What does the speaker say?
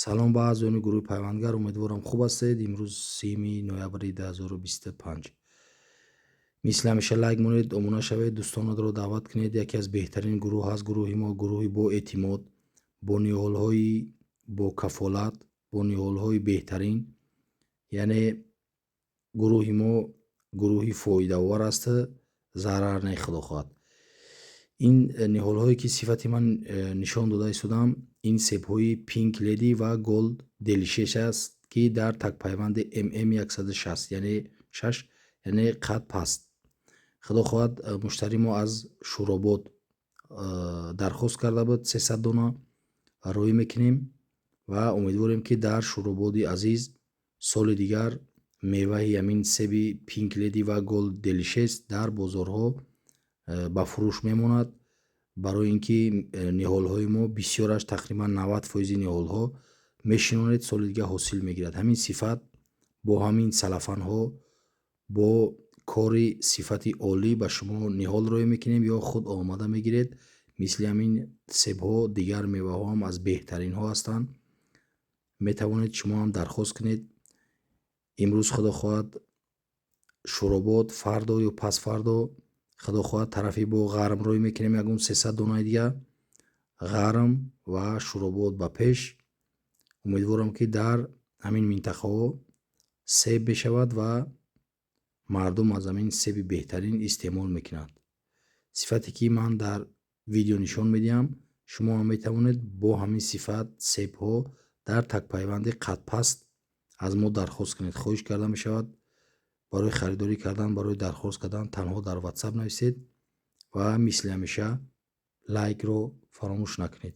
салом ба аъзоёни гурӯҳи пайвандгар, умедворам хуб ҳастед. имрӯз 3 ноябри 2025. мисли ҳамеша лайк монед, омона шавед, дӯстонатро даъват кунед. Яке аз беҳтарин гурӯҳ ҳаст гурӯҳи мо, гурӯҳи бо эътимод, бо ниҳолҳои бо кафолат, бо ниҳолҳои беҳтарин. Яъне гурӯҳи мо гурӯҳи фоидаовар аст, зарар не худохоҳад. ин ниҳолҳое ки сифати ман нишон дода истодам, ин себҳои Pink Lady ва Gold Delicious аст, ки дар такпайванди MM160 яъне 6 яъне қад паст. худо хоҳад муштари мо аз Шуробод дархост карда буд 300 дона рӯй мекунем ва умедворем ки дар Шурободи азиз соли дигар меваи ҳамин себи Pink Lady ва Gold Delicious дар бозорҳо ба фурӯш мемонад, барои ин ки ниҳолҳои мо бисёраш тақрибан 90% ниҳолҳо мешинонед соли дигар ҳосил мегирад. ҳамин сифат бо ҳамин салафанҳо бо кори сифати олӣ ба шумо ниҳол рӯй мекунем ё худ омада мегиред. мисли ҳамин себҳо дигар меваҳо ҳам аз беҳтаринҳо ҳастанд. метавонед шумо ҳам дархост кунед. имрӯз худо хоҳад Шуробод, фардо ё пасфардо худо хоҳад тарафи бо ғарм рӯй мекунем ягон 300 донаи дигар. ғарм ва Шуробод ба пеш. умедворам ки дар ҳамин минтақаҳо себ мешавад ва мардум аз ҳамин себи беҳтарин истеъмол мекунанд. сифате ки ман дар видео нишон медиҳам, шумо ҳам метавонед бо ҳамин сифат себҳо дар такпайванди қадпаст аз мо дархост кунед. хоҳиш карда мешавад барои харидорӣ кардан, барои дархост кардан танҳо дар WhatsApp нависед ва мисли ҳамеша лайкро фаромӯш накунед.